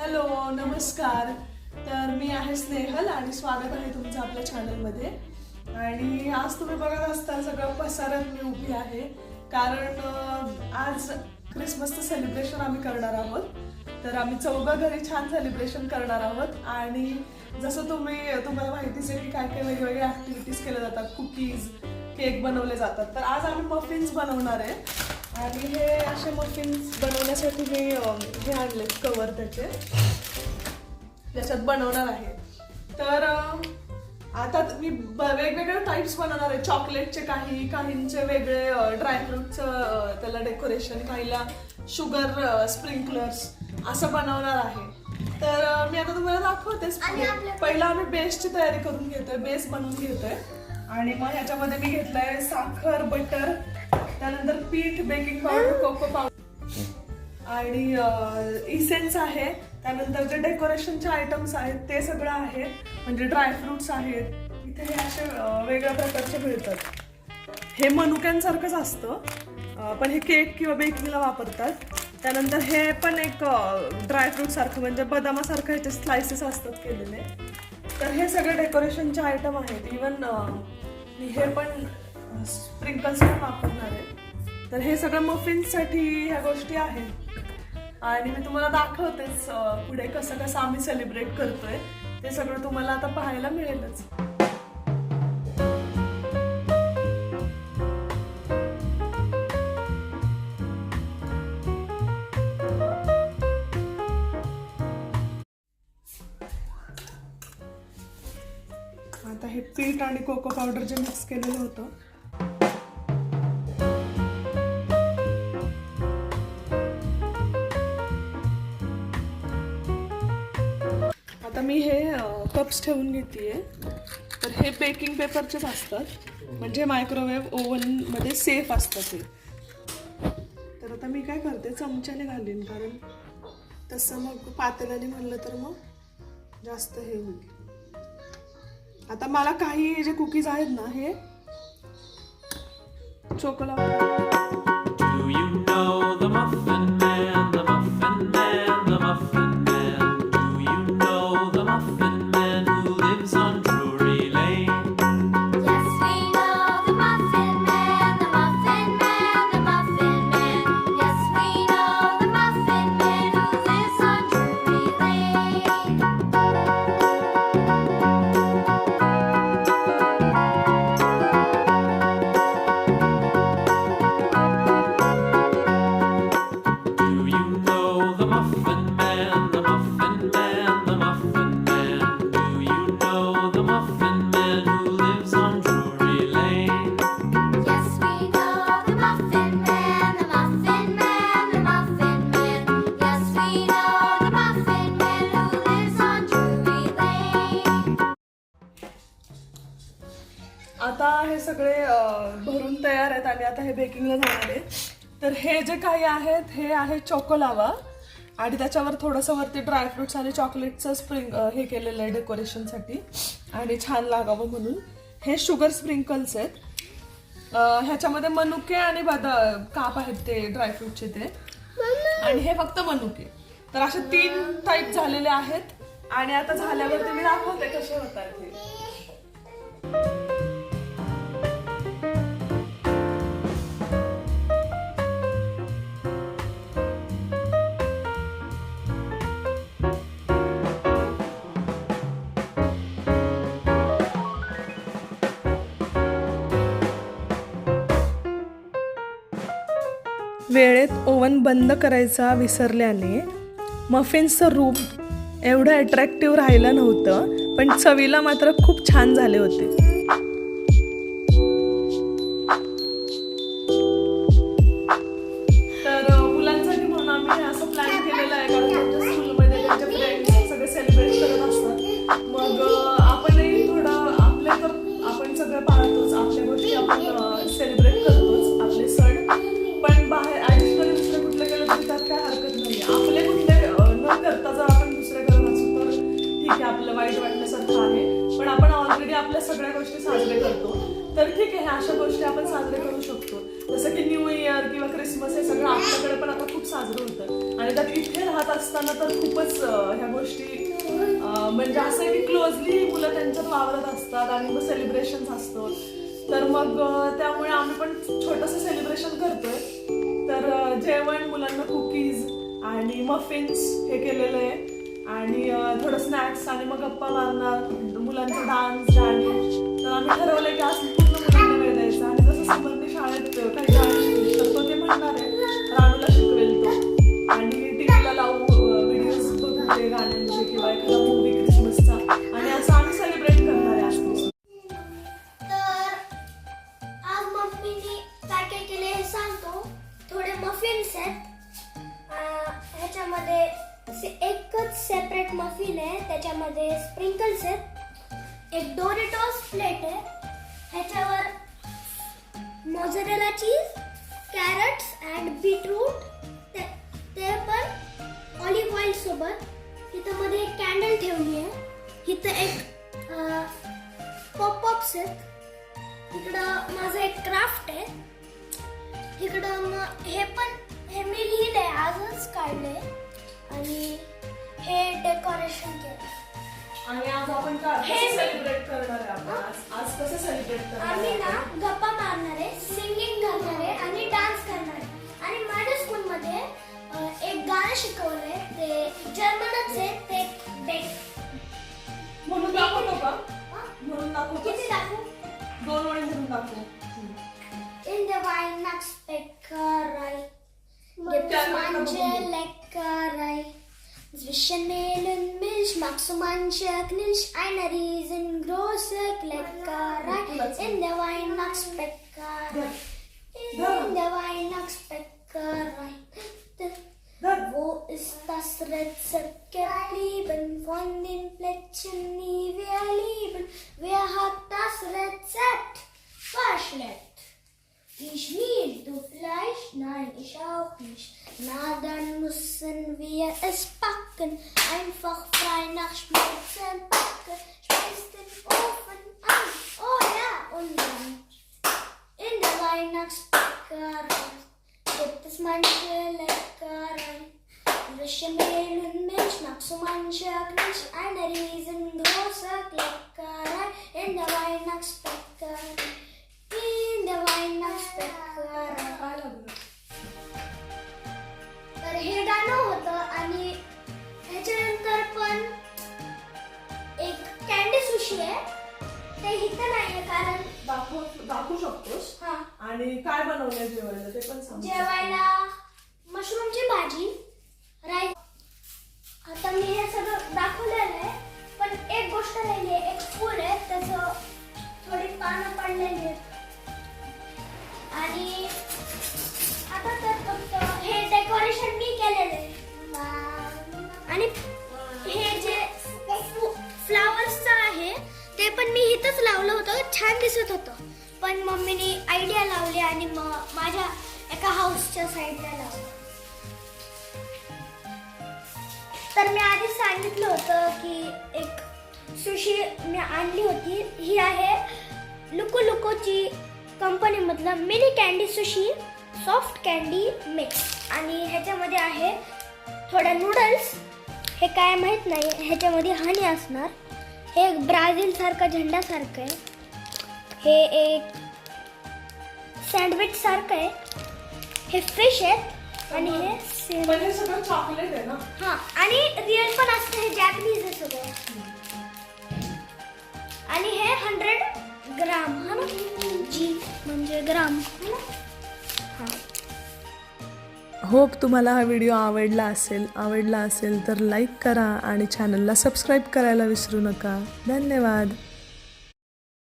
Hello नमस्कार. तर मी आहे स्नेहल आणि स्वागत आहे तुमचं आपल्या चॅनलमध्ये. आणि आज तुम्ही बघत असता सगळं पसारात मी उभी आहे कारण आज क्रिसमसचं सेलिब्रेशन आम्ही करणार आहोत. तर आम्ही चौघं घरी छान सेलिब्रेशन करणार आहोत. आणि जसं तुम्हाला माहितीच आहे की काय काय वेगवेगळ्या ॲक्टिव्हिटीज केल्या जातात, कुकीज, केक बनवले जातात. तर आज आम्ही मफिन्स बनवणार आहे. आणि हे असे मफिन्स बनवण्यासाठी मी हे आणले कवर त्याच्यात बनवणार आहे. तर आता मी वेगवेगळे टाइप्स बनवणार आहे. चॉकलेटचे काहींचे वेगळे ड्रायफ्रूटचं त्याला डेकोरेशन, काहीला शुगर स्प्रिंकलर्स असं बनवणार आहे. तर मी आता तुम्हाला दाखवतेच. पहिला आम्ही बेसची तयारी करून घेतोय, बेस बनवून घेतोय. आणि मग ह्याच्यामध्ये मी घेतलंय साखर, बटर, त्यानंतर पीठ, बेकिंग पावडर, कोको पावडर आणि इसेन्स आहे. त्यानंतर जे डेकोरेशनचे आयटम्स आहेत ते सगळं आहे, म्हणजे ड्रायफ्रुट्स आहेत. इथे हे असे वेगळ्या प्रकारचे मिळतात. हे मनुक्यांसारखंच असतं पण हे केक किंवा बेकिंगला वापरतात. त्यानंतर हे पण एक ड्रायफ्रूट सारखं म्हणजे बदामासारखं ह्याचे स्लायसेस असतात केलेले. तर हे सगळे डेकोरेशनचे आयटम आहेत. इवन हे पण स्प्रिंकल्स पण वापरणार आहे. तर हे सगळं मफिन्ससाठी ह्या गोष्टी आहेत. आणि मी तुम्हाला दाखवतेच पुढे कसं कसं आम्ही सेलिब्रेट करतोय. ते सगळं तुम्हाला आता पाहायला मिळेलच. आता हे पीठ आणि कोको पावडर जे मिक्स केलेलं होतं आता मी हे कप्स ठेवून घेतेय. तर हे बेकिंग पेपरचेच असतात, म्हणजे मायक्रोवेव्ह ओव्हन मध्ये सेफ असतात ते. तर आता मी काय करते, चमच्याने घालीन, कारण तसं मग पातेल्याने म्हणलं तर मग जास्त हे होईल. आता मला काही जे कुकीज आहेत ना, हे चोकोलावा. आता हे सगळे भरून तयार आहेत आणि आता हे बेकिंगला जाणार आहे. तर हे जे काही आहेत हे आहे चोकोलावा आणि त्याच्यावर थोडंसं वरती ड्रायफ्रुट्स आणि चॉकलेटचं स्प्रिंग हे केलेलं आहे डेकोरेशनसाठी आणि छान लागावं म्हणून. हे शुगर स्प्रिंकल्स आहेत. ह्याच्यामध्ये मनुके आणि काप आहेत ते ड्रायफ्रूटचे ते, आणि हे फक्त मनुके. तर असे 3 टाईप झालेले आहेत. आणि आता झाल्यावरती मी दाखवते कसे होतात हे. वेळेत ओव्हन बंद करायचा विसरल्याने मफिन्सचं रूप एवढं अट्रॅक्टिव्ह राहिलं नव्हतं, पण चवीला मात्र खूप छान झाले होते. तर मुलांसाठी म्हणून आम्ही असं प्लॅन केलेलं आहे, कारण त्यांच्या स्कूलमध्ये त्यांचे फ्रेंड्स सगळे सेलिब्रेट करत असतात. मग आपणही थोडं आपण सगळं पाळतोच, आपल्या गोष्टी आपण सेलिब्रेट करतोच, आपले सण. पण बाहेर आईकडे दुसरे कुठले केलं तरी त्यात काय हरकत नाही. आपले कुठले न करता जर आपण दुसरे करत असू तर ठीक आहे, आपलं वाईट वाटण्यासारखं आहे. पण आपण ऑलरेडी आपल्या सगळ्या गोष्टी साजरे करतो, तर ठीक आहे, ह्या अशा गोष्टी आपण साजरे करू शकतो. जसं की न्यू इयर किंवा क्रिसमस हे सगळं आपल्याकडे पण आता खूप साजरं होतं. आणि त्यात इथे राहत असताना तर खूपच ह्या गोष्टी म्हणजे असं आहे की क्लोजली मुलं त्यांच्यात वावरत असतात आणि मग सेलिब्रेशन असतं. तर मग त्यामुळे आम्ही पण छोटंसं सेलिब्रेशन करतोय. तर जेवण, मुलांना कुकीज आणि मफिन्स हे केलेलं आहे आणि थोडं स्नॅक्स आणि मग गप्पा मारणार, मुलांचा डान्स, गाणी. तर आम्ही ठरवलं की आज पूर्ण मुलांना वेळ द्यायचा. आणि जसं समरने शाळेत काही गाणी तर तो ते म्हणणार आहे, राणूला शिकवेल तो. आणि टीव्हीला लावू व्हिडिओज बघू ते गाण्यांचे किंवा एखादा मूवी क्रिसमसचा. आणि असं आम्ही सेलिब्रेट करणार आहे आज क्रिसमस. थोडे मफिन्स आहेत. ह्याच्यामध्ये एकच सेपरेट मफिन आहे, त्याच्यामध्ये स्प्रिंकल्स आहेत. एक डोरेटॉस प्लेट आहे, ह्याच्यावर मोझरेला चीज, कॅरट्स अँड बीटरूट, ते पण ऑलिव्ह ऑइल सोबत. इथं मध्ये एक कॅन्डल ठेवली आहे. इथं एक पॉपअप्स आहेत. इकडं माझं एक क्राफ्ट आहे. इकडं मग हे मी लिहिलंय, आजच काढलंय. आणि हे डेकोरेशन केलं. आणि आज आपण कसं सेलिब्रेट करणार आहे? आपण आज कसं सेलिब्रेट करणार आम्ही आहे? ना गप्पा मारणार आहे, सिंगिंग करणार आहे आणि डान्स करणार आहे. आणि माझ्या स्कूलमध्ये एक गाणं शिकवलंय, ते जर्मनच आहे. ते म्हणून दाखवतो का? म्हणून दाखवतो. किती दाखवू? 2 ओळी म्हणून दाखवू. In der Weihnachtsbäckerei gibt es manche Leckerei. Zwischen Mehl und Milch magst du manche Knilch, eine riesengroße Leckerei. In der Weihnachtsbäckerei, in der Weihnachtsbäckerei. Wo ist das Rezept geblieben von den Plätzchen, die wir lieben? Wer hat das Rezept verschleppt? Ich nicht, du vielleicht? Nein, ich auch nicht. Na, dann müssen wir es backen. Einfach frei nach Schmelzen backen. Schmeiß den Ofen an. Oh ja, und dann in der Weihnachtsbäckerei gibt es manche Leckerei. Frische Mehl und Milch, magst du manche Knilch? Eine riesengroße Leckerei in der Weihnachtsbäckerei. In der Weihnachtsbäckerei. तर हे गाणं होतं. आणि ह्याच्यानंतर पण एक candy sushi आहे. ते इथं नाहीये कारण दाखवू शकतोस. हा, आणि काय बनवलंय जेवायला ते पण सांग. जेवायला मशरूमची भाजी, राईस. आता मी हे सगळं दाखवलेलं आहे, पण एक गोष्ट राहिली आहे. एक फूल आहे, त्याचं थोडी पानं पडलेली आहेत. आणि आता तर फक्त हे डेकोरेशन मी केलेलं आहे. आणि हे जे फ्लावर्सचं आहे ते पण मी इथंच लावलं होतं. छान दिसत होतं, पण मम्मीने आयडिया लावली आणि मग माझ्या एका हाऊसच्या साईडला लावलं. तर मी आधी सांगितलं होतं की एक सुशी मी आणली होती. ही आहे लुको लुकोची कंपनीमधलं mini candy sushi soft candy mix. आणि ह्याच्यामध्ये आहे थोड्या नूडल्स. हे काय माहीत नाही, ह्याच्यामध्ये हनी असणार. हे एक ब्राझील सारखा झेंडासारखं आहे. हे एक सँडविच सारखं आहे. हे फिश आहे आणि हे म्हणजे सगळं चॉकलेट आहे ना. हा, आणि रिअल पण असतं. हे जॅपनीज आहे सगळं. आणि हे 100 ग्राम. हा ना, जी म्हणजे ग्राम. होप तुम्हाला हा व्हिडिओ आवडला असेल तर लाईक करा आणि चॅनलला सबस्क्राईब करायला विसरू नका. धन्यवाद.